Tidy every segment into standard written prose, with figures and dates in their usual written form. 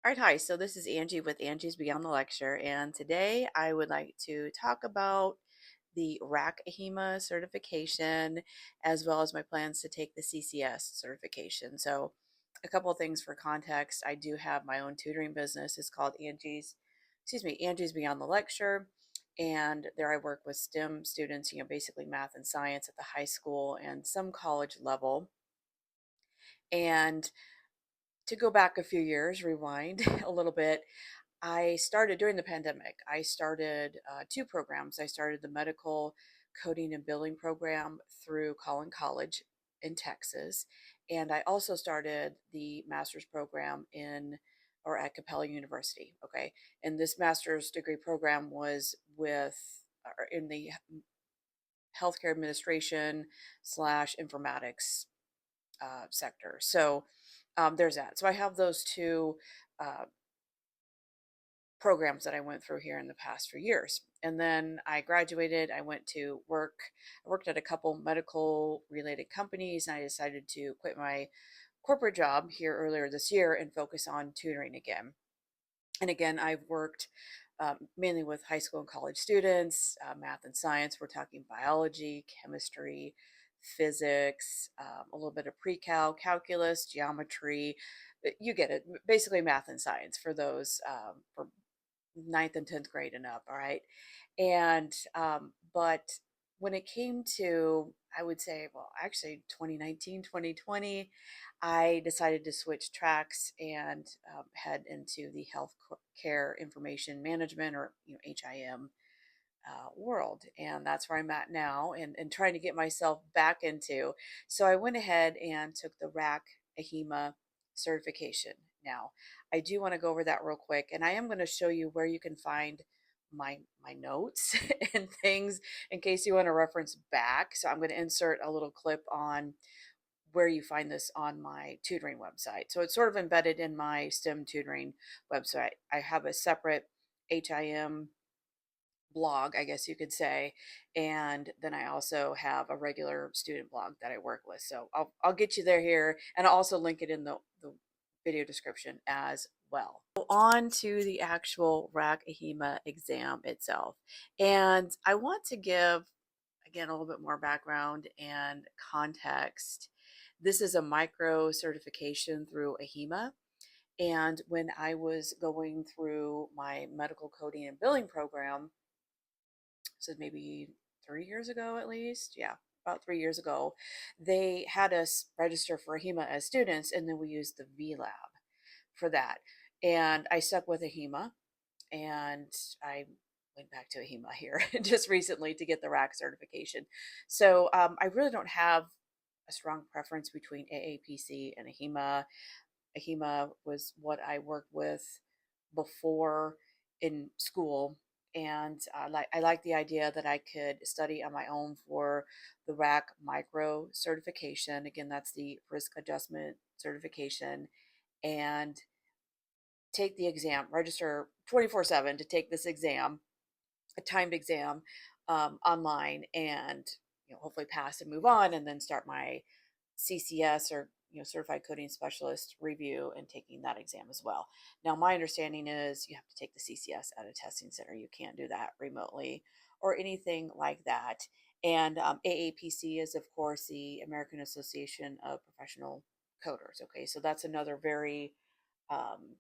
All right, hi. So this is Angie with Angie's Beyond the Lecture, and today I would like to talk about the RAC AHIMA certification as well as my plans to take the CCS certification. So, a couple of things for context. I do have my own tutoring business. It's called Angie's Beyond the Lecture. And there I work with STEM students, basically math and science at the high school and some college level. And to go back a few years, rewind a little bit, I started during the pandemic. I started two programs. I started the medical coding and billing program through Collin College in Texas. And I also started the master's program at Capella University. Okay. And this master's degree program was in the healthcare administration slash informatics sector. So there's that. So I have those two uh, programs that I went through here in the past few years. And then I graduated, I went to work. I worked at a couple medical related companies, and I decided to quit my corporate job here earlier this year and focus on tutoring again. And again, I've worked mainly with high school and college students, math and science. We're talking biology, chemistry, physics, a little bit of pre-cal, calculus, geometry. You get it. Basically, math and science for those for ninth and 10th grade and up. All right. And, but when it came to, I would say, well, actually 2019, 2020, I decided to switch tracks and head into the health care information management, or, HIM world. And that's where I'm at now, and trying to get myself back into. So I went ahead and took the RAC AHIMA certification. Now, I do want to go over that real quick, and I am going to show you where you can find my notes and things in case you want to reference back. So I'm going to insert a little clip on where you find this on my tutoring website. So it's sort of embedded in my STEM tutoring website. I have a separate HIM blog, I guess you could say. And then I also have a regular student blog that I work with. So I'll get you there here, and I'll also link it in the video description as well. So on to the actual RAC AHIMA exam itself. And I want to give, again, a little bit more background and context. This is a micro certification through AHIMA. And when I was going through my medical coding and billing program, so maybe 3 years ago at least, yeah, about 3 years ago, they had us register for AHIMA as students, and then we used the VLab for that. And I stuck with AHIMA, and I went back to AHIMA here just recently to get the RAC certification. So I really don't have a strong preference between AAPC and AHIMA. AHIMA was what I worked with before in school, and I like the idea that I could study on my own for the RAC micro certification. Again, that's the risk adjustment certification, and take the exam, register 24/7 to take this exam, a timed exam, online, and hopefully pass and move on, and then start my CCS, or certified coding specialist review, and taking that exam as well. Now, my understanding is you have to take the CCS at a testing center. You can't do that remotely or anything like that. And AAPC is, of course, the American Association of Professional Coders. Okay, so that's another very um,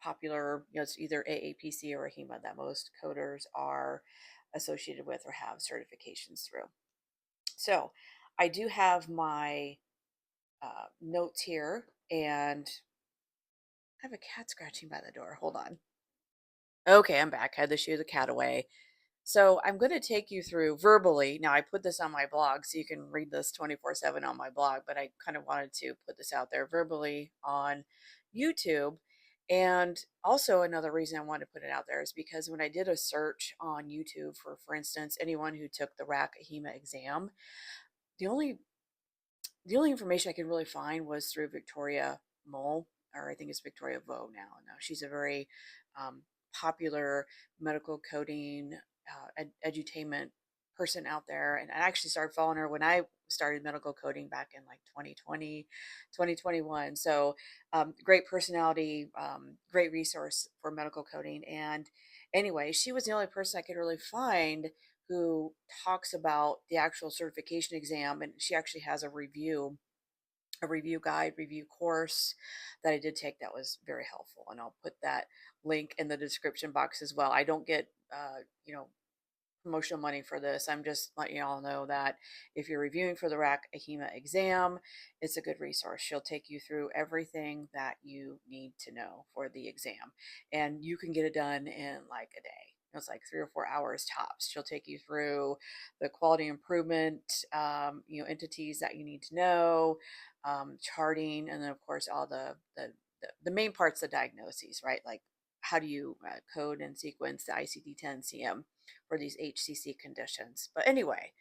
popular, it's either AAPC or AHIMA that most coders are associated with or have certifications through. So I do have my notes here, and I have a cat scratching by the door. Hold on. Okay, I'm back. I had to shoo the cat away. So I'm going to take you through verbally. Now, I put this on my blog, so you can read this 24/7 on my blog, but I kind of wanted to put this out there verbally on YouTube. And also, another reason I wanted to put it out there is because when I did a search on YouTube for instance, anyone who took the RAC AHIMA exam, the only the only information I could really find was through Victoria Mole, or I think it's Victoria Vo now. Now she's a very popular medical coding edutainment person out there. And I actually started following her when I started medical coding back in like 2020, 2021. So great personality, great resource for medical coding. And anyway, she was the only person I could really find who talks about the actual certification exam. And she actually has a review guide, review course that I did take that was very helpful. And I'll put that link in the description box as well. I don't get, you know, promotional money for this. I'm just letting you all know that if you're reviewing for the RAC AHIMA exam, it's a good resource. She'll take you through everything that you need to know for the exam, and you can get it done in like a day. It's like 3 or 4 hours tops. She'll take you through the quality improvement, entities that you need to know, charting, and then of course all the main parts of diagnoses, right? Like how do you code and sequence the ICD-10 CM for these HCC conditions. But anyway,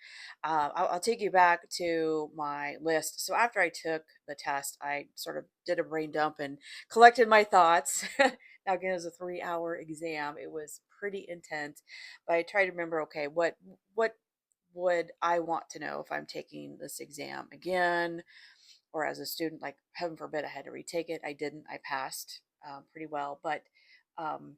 I'll take you back to my list. So after I took the test, I sort of did a brain dump and collected my thoughts. Now again, it was a 3-hour exam. It was pretty intense, but I tried to remember, okay, what would I want to know if I'm taking this exam again, or as a student? Like heaven forbid I had to retake it. I didn't. I passed pretty well, but um,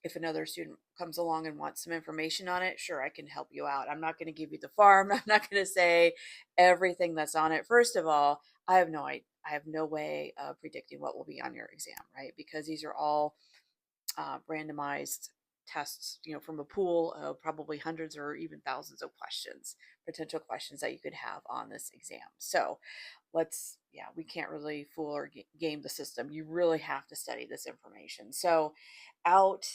if another student comes along and wants some information on it, sure, I can help you out. I'm not going to give you the farm. I'm not going to say everything that's on it. First of all, I have no way of predicting what will be on your exam, right? Because these are all randomized tests, from a pool of probably hundreds or even thousands of questions, potential questions that you could have on this exam. So we can't really fool or game the system. You really have to study this information. So out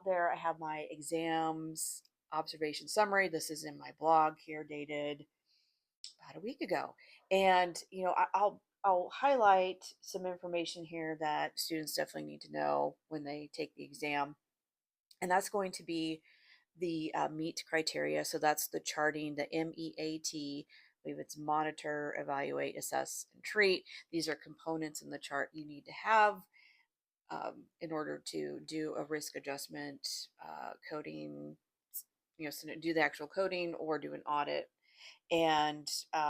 there, I have my exams observation summary. This is in my blog here, dated about a week ago. And I'll highlight some information here that students definitely need to know when they take the exam, and that's going to be the MEET criteria. So that's the charting, the MEAT. I believe it's monitor, evaluate, assess, and treat. These are components in the chart you need to have in order to do a risk adjustment coding, so do the actual coding or do an audit. And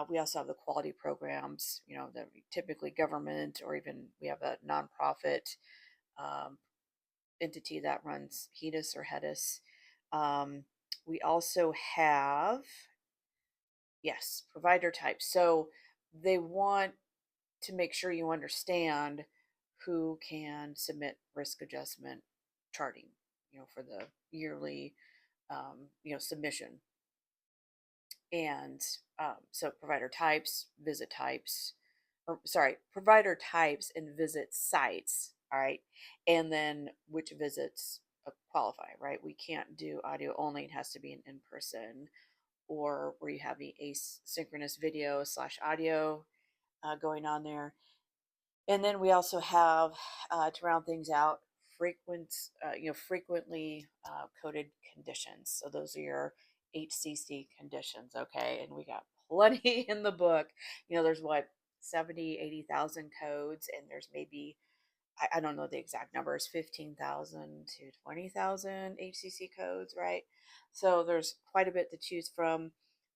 we also have the quality programs, that typically government, or even we have a nonprofit um, entity that runs HEDIS or HEDIS. We also have, yes, provider types. So they want to make sure you understand who can submit risk adjustment charting, for the yearly, submission. And so provider types, visit types, or sorry, provider types and visit sites. All right. And then which visits qualify, right? We can't do audio only. It has to be an in-person, or where you have the asynchronous video slash audio going on there. And then we also have, to round things out, frequently coded conditions. So those are your HCC conditions, okay? And we got plenty in the book. There's what, 70, 80,000 codes, and there's maybe, I don't know the exact numbers, 15,000 to 20,000 HCC codes, right? So there's quite a bit to choose from.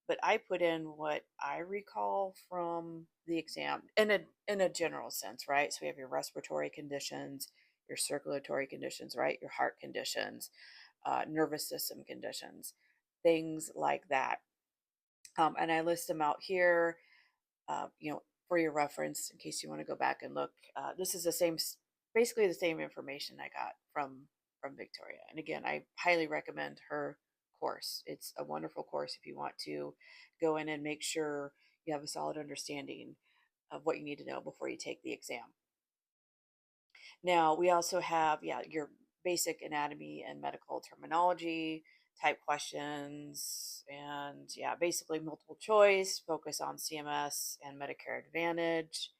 But I put in what I recall from the exam in a general sense, right? So we have your respiratory conditions, your circulatory conditions, right? Your heart conditions, nervous system conditions, things like that. And I list them out here, for your reference in case you want to go back and look. This is basically the same information I got from Victoria. And again, I highly recommend her course. It's a wonderful course if you want to go in and make sure you have a solid understanding of what you need to know before you take the exam. Now, we also have, your basic anatomy and medical terminology type questions, and basically multiple choice, focus on CMS and Medicare Advantage.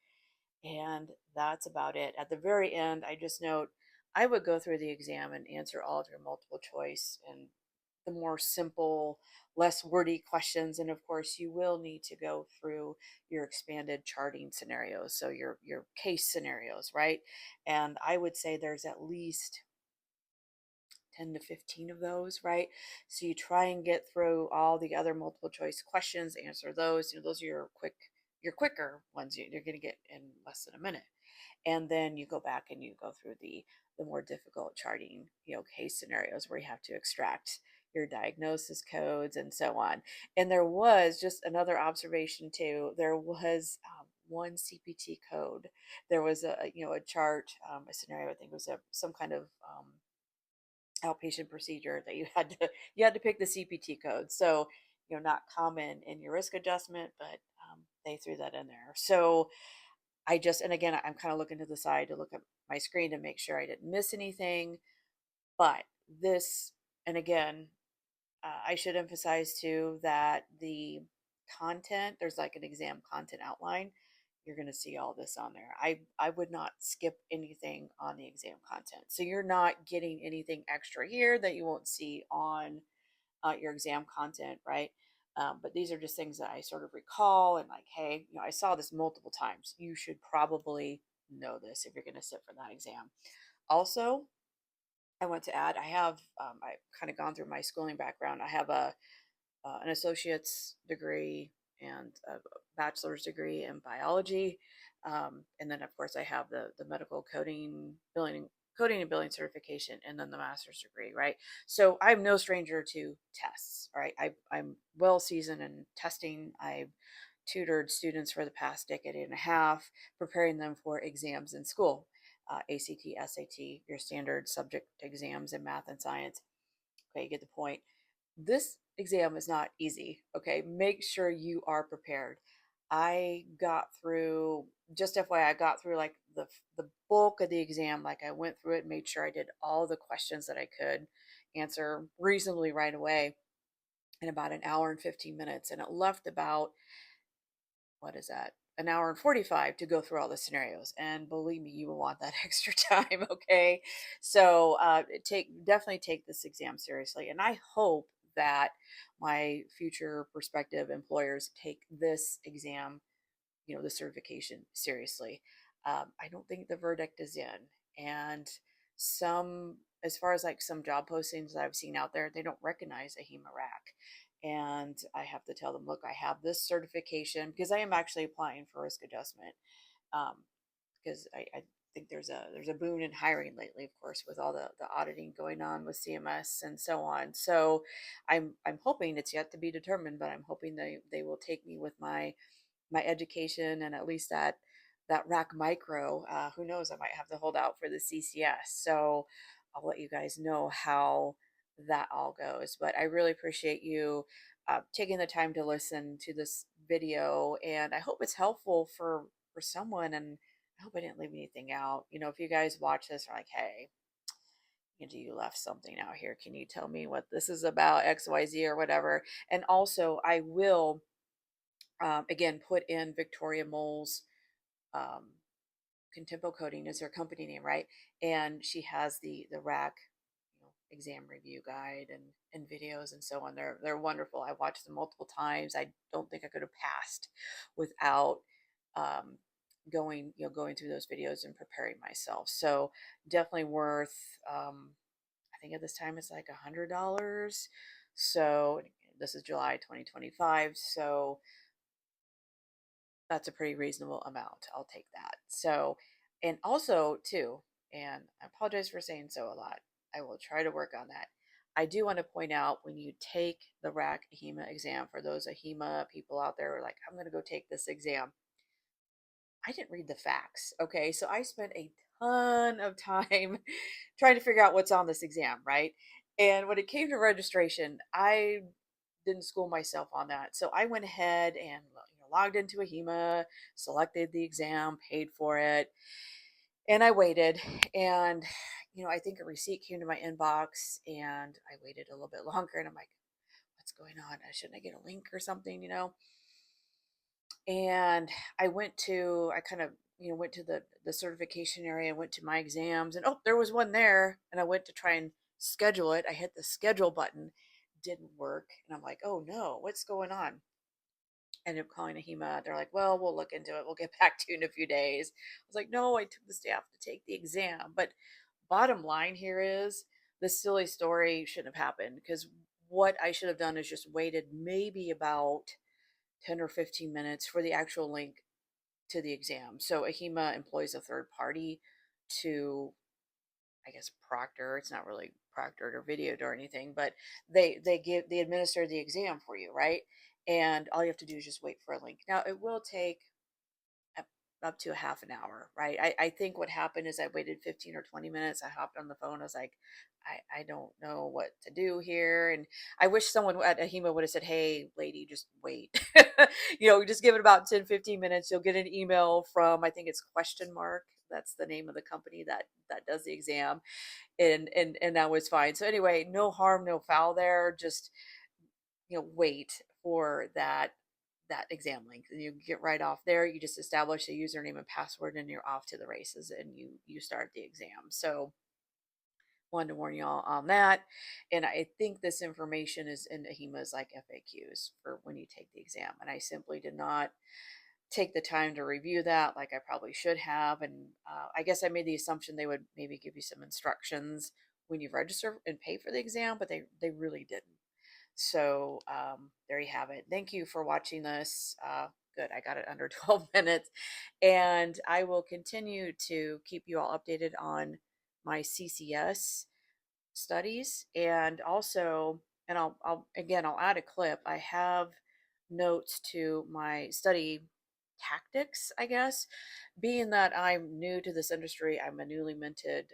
And that's about it. At the very end, I just note I would go through the exam and answer all of your multiple choice and the more simple, less wordy questions. And of course, you will need to go through your expanded charting scenarios, so your case scenarios, right? And I would say there's at least 10 to 15 of those, right? So you try and get through all the other multiple choice questions, answer those. Those are your quicker ones. You're going to get in less than a minute. And then you go back and you go through the more difficult charting, case scenarios where you have to extract your diagnosis codes and so on. And there was just another observation too. There was one CPT code. There was a chart, a scenario. I think it was some kind of outpatient procedure that you had to pick the CPT code. So not common in your risk adjustment, but they threw that in there. So and again, I'm kind of looking to the side to look at my screen to make sure I didn't miss anything. But this, and again, I should emphasize too that the content, there's like an exam content outline. You're going to see all this on there. I would not skip anything on the exam content. So you're not getting anything extra here that you won't see on your exam content, right? But these are just things that I sort of recall and like, hey, I saw this multiple times. You should probably know this if you're going to sit for that exam. Also, I want to add, I've kind of gone through my schooling background. I have an associate's degree and a bachelor's degree in biology. And then of course I have the medical coding and billing certification, and then the master's degree, right? So I'm no stranger to tests, right? I'm well seasoned in testing. I've tutored students for the past decade and a half, preparing them for exams in school, ACT, SAT, your standard subject exams in math and science. Okay, you get the point. This exam is not easy. Okay, make sure you are prepared. I got through, just FYI, I got through like the bulk of the exam. Like I went through it, made sure I did all the questions that I could answer reasonably right away in about an hour and 15 minutes. And it left about, what is that? An hour and 45 to go through all the scenarios. And believe me, you will want that extra time. Okay. So definitely take this exam seriously. And I hope that my future prospective employers take this exam, the certification seriously. I don't think the verdict is in. And as far as like some job postings that I've seen out there, they don't recognize AHIMA RAC. And I have to tell them, look, I have this certification because I am actually applying for risk adjustment. Because I think there's a boom in hiring lately, of course, with all the auditing going on with CMS and so on. So I'm hoping, it's yet to be determined, but I'm hoping they will take me with my education and at least that RAC micro. Who knows, I might have to hold out for the CCS. So I'll let you guys know how that all goes. But I really appreciate you taking the time to listen to this video, and I hope it's helpful for someone. And I hope I didn't leave anything out. If you guys watch this, are like, hey, you left something out here. Can you tell me what this is about, XYZ or whatever? And also, I will again put in Victoria Mole's um, Contempo Coding is her company name, right? And she has the RAC exam review guide and videos and so on. They're wonderful. I watched them multiple times. I don't think I could have passed without um, going through those videos and preparing myself. So definitely worth. I think at this time it's like $100. So this is July 2025. So that's a pretty reasonable amount. I'll take that. So, and also too, and I apologize for saying so a lot. I will try to work on that. I do want to point out, when you take the RAC AHIMA exam, for those AHIMA people out there who are like, I'm going to go take this exam, I didn't read the facts. Okay. So I spent a ton of time trying to figure out what's on this exam, right? And when it came to registration, I didn't school myself on that. So I went ahead and logged into AHIMA, selected the exam, paid for it, and I waited. And I think a receipt came to my inbox, and I waited a little bit longer. And I'm like, what's going on? Shouldn't I get a link or something? And I kind of went to the certification area, went to my exams, and oh, there was one there. And I went to try and schedule it. I hit the schedule button, didn't work, and I'm like, oh no, what's going on? Ended up calling AHIMA. They're like, well, we'll look into it, we'll get back to you in a few days. I was like, no, I took this day off to take the exam. But bottom line here is, this silly story shouldn't have happened, because what I should have done is just waited maybe about 10 or 15 minutes for the actual link to the exam. So AHIMA employs a third party to, I guess, proctor. It's not really proctored or videoed or anything, but they administer the exam for you, right? And all you have to do is just wait for a link. Now it will take up up to a half an hour, right? I think what happened is I waited 15 or 20 minutes. I hopped on the phone. I was like, I don't know what to do here. And I wish someone at AHIMA would have said, hey, lady, just wait. Just give it about 10, 15 minutes. You'll get an email from, I think it's question mark. That's the name of the company that does the exam. And that was fine. So anyway, no harm, no foul there. Just, wait for that exam link, and you get right off there. You just establish a username and password, and you're off to the races, and you start the exam. So wanted to warn y'all on that. And I think this information is in AHIMA's like FAQs for when you take the exam, and I simply did not take the time to review that like I probably should have. And I guess I made the assumption they would maybe give you some instructions when you register and pay for the exam, but they really didn't. So there you have it. Thank you for watching this. Good, I got it under 12 minutes. And I will continue to keep you all updated on my CCS studies. And also, and I'll add a clip. I have notes to my study tactics, I guess. Being that I'm new to this industry, I'm a newly minted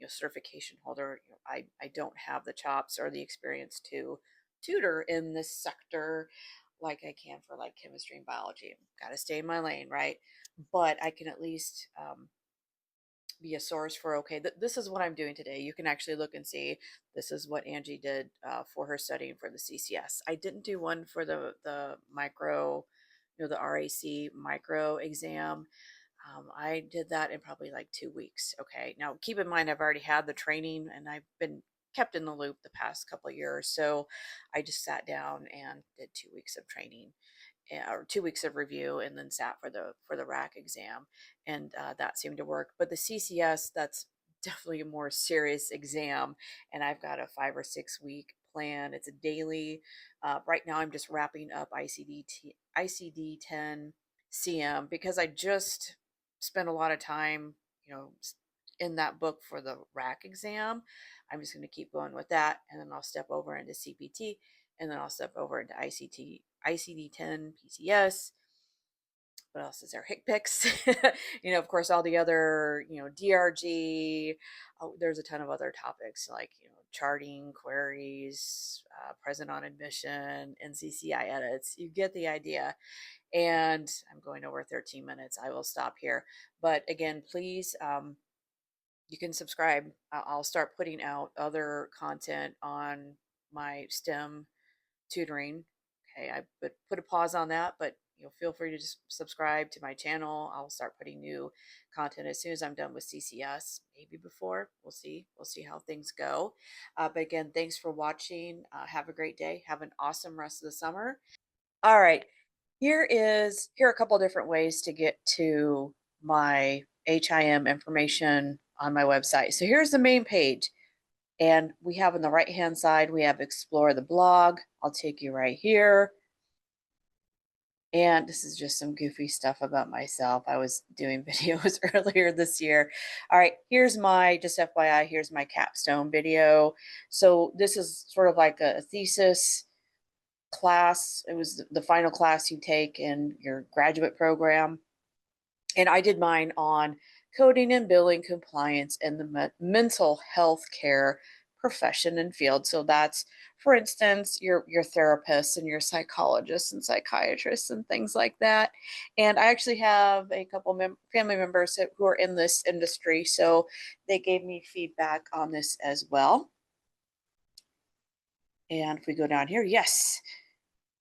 certification holder. I don't have the chops or the experience to tutor in this sector like I can for like chemistry and biology. Got to stay in my lane, right? But I can at least be a source for, okay, this is what I'm doing today. You can actually look and see this is what Angie did for her studying for the CCS. I didn't do one for the micro, the RAC micro exam. I did that in probably like 2 weeks. Okay, now keep in mind I've already had the training and I've been kept in the loop the past couple of years. So I just sat down and did 2 weeks of training, or 2 weeks of review, and then sat for the RAC exam, and that seemed to work. But the CCS, that's definitely a more serious exam, and I've got a 5 or 6 week plan. It's a daily. Right now, I'm just wrapping up ICD 10 CM because I just spent a lot of time, in that book for the RAC exam. I'm just going to keep going with that, and then I'll step over into CPT, and then I'll step over into ICD-10, PCS. What else is there? HCPCS. Of course, all the other, DRG. Oh, there's a ton of other topics like, charting, queries, present on admission, NCCI edits. You get the idea. And I'm going over 13 minutes. I will stop here. But again, please, you can subscribe. I'll start putting out other content on my STEM tutoring. Okay, I put a pause on that, but feel free to just subscribe to my channel. I'll start putting new content as soon as I'm done with CCS, maybe before. We'll see. We'll see how things go. But again, thanks for watching. Have a great day. Have an awesome rest of the summer. All right. Here are a couple different ways to get to my HIM information on my website. So here's the main page. And we have on the right-hand side, we have Explore the blog. I'll take you right here. And this is just some goofy stuff about myself. I was doing videos earlier this year. All right, here's just FYI, here's my capstone video. So this is sort of like a thesis class. It was the final class you take in your graduate program. And I did mine on coding and billing compliance in the mental health care profession and field. So that's, for instance, your therapists and your psychologists and psychiatrists and things like that. And I actually have a couple family members who are in this industry, so they gave me feedback on this as well. And if we go down here, yes,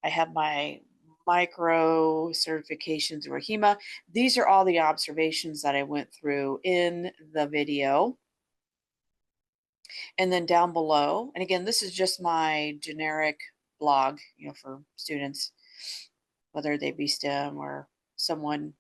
I have my micro certifications through AHIMA. These are all the observations that I went through in the video. And then down below, and again, this is just my generic blog, for students, whether they be STEM or someone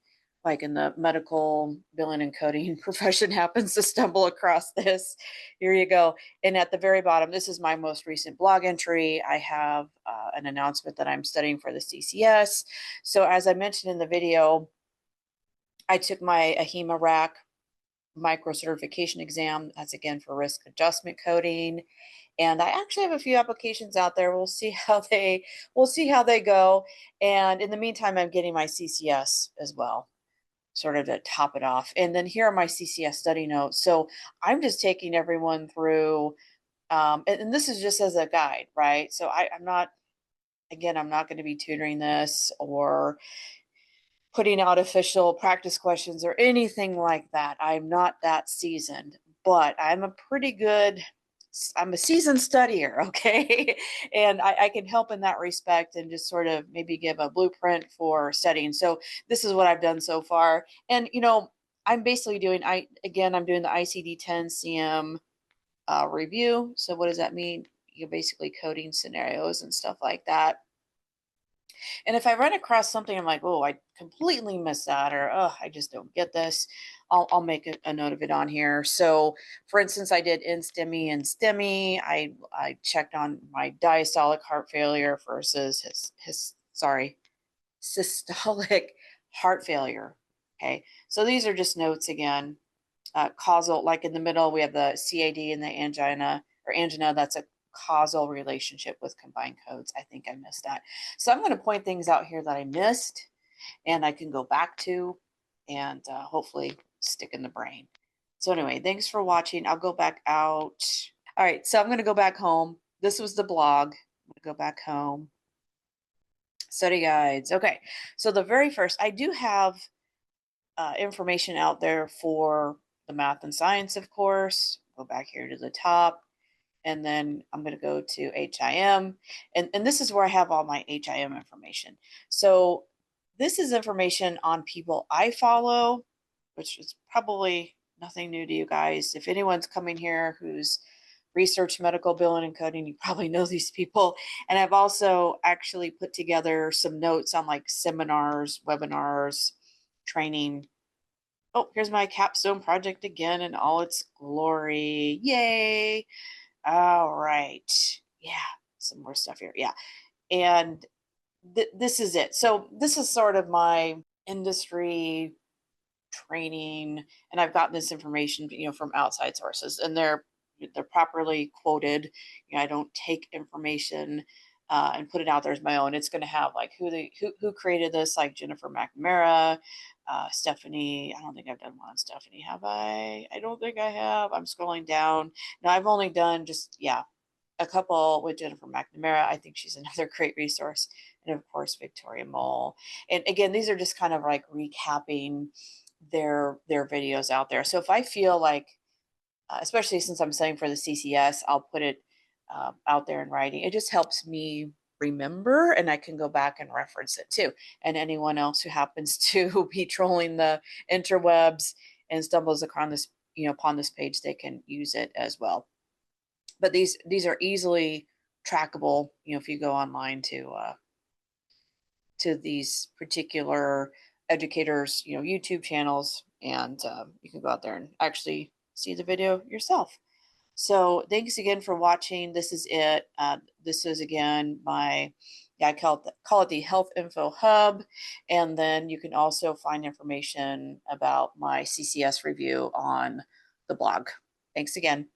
like in the medical billing and coding profession happens to stumble across this. Here you go. And at the very bottom, this is my most recent blog entry. I have an announcement that I'm studying for the CCS. So as I mentioned in the video, I took my AHIMA RAC micro certification exam. That's again for risk adjustment coding. And I actually have a few applications out there. We'll see how they go. And in the meantime, I'm getting my CCS as well, sort of to top it off. And then here are my CCS study notes. So I'm just taking everyone through, and this is just as a guide, right? So I'm not, again, I'm not going to be tutoring this or putting out official practice questions or anything like that. I'm not that seasoned, but I'm a seasoned studier, okay? And I can help in that respect and just sort of maybe give a blueprint for studying. So this is what I've done so far. And, I'm basically doing, I'm doing the ICD-10 CM review. So what does that mean? You're basically coding scenarios and stuff like that. And if I run across something, I'm like, oh, I completely missed that, or oh, I just don't get this, I'll make a note of it on here. So, for instance, I did NSTEMI and STEMI. I checked on my diastolic heart failure versus systolic heart failure. Okay, so these are just notes again. Causal, like in the middle, we have the CAD and the angina. That's a causal relationship with combined codes. I think I missed that. So I'm going to point things out here that I missed and I can go back to and hopefully stick in the brain. So anyway, thanks for watching. I'll go back out. All right, so I'm going to go back home. This was the blog. I'm going to go back home. Study guides. Okay, so the very first, I do have information out there for the math and science, of course. Go back here to the top. And then I'm going to go to HIM. And this is where I have all my HIM information. So this is information on people I follow, which is probably nothing new to you guys. If anyone's coming here who's research medical billing and coding, you probably know these people. And I've also actually put together some notes on like seminars, webinars, training. Oh, here's my capstone project again in all its glory. Yay. All right. Yeah, some more stuff here. Yeah. And this is it. So this is sort of my industry training, and I've gotten this information, from outside sources, and they're properly quoted. I don't take information and put it out there as my own. It's going to have like who created this, like Jennifer McNamara, Stephanie. I don't think I've done one on Stephanie, have I? I don't think I have. I'm scrolling down. Now I've only done just a couple with Jennifer McNamara. I think she's another great resource, and of course Victoria Mole. And again, these are just kind of like recapping their videos out there. So if I feel like, especially since I'm studying for the CCS, I'll put it out there in writing. It just helps me remember, and I can go back and reference it too. And anyone else who happens to be trolling the interwebs and stumbles upon this page, they can use it as well. But these are easily trackable, if you go online to these particular educators, YouTube channels, and you can go out there and actually see the video yourself. So thanks again for watching. This is it. This is again I call it the Health Info Hub. And then you can also find information about my CCS review on the blog. Thanks again.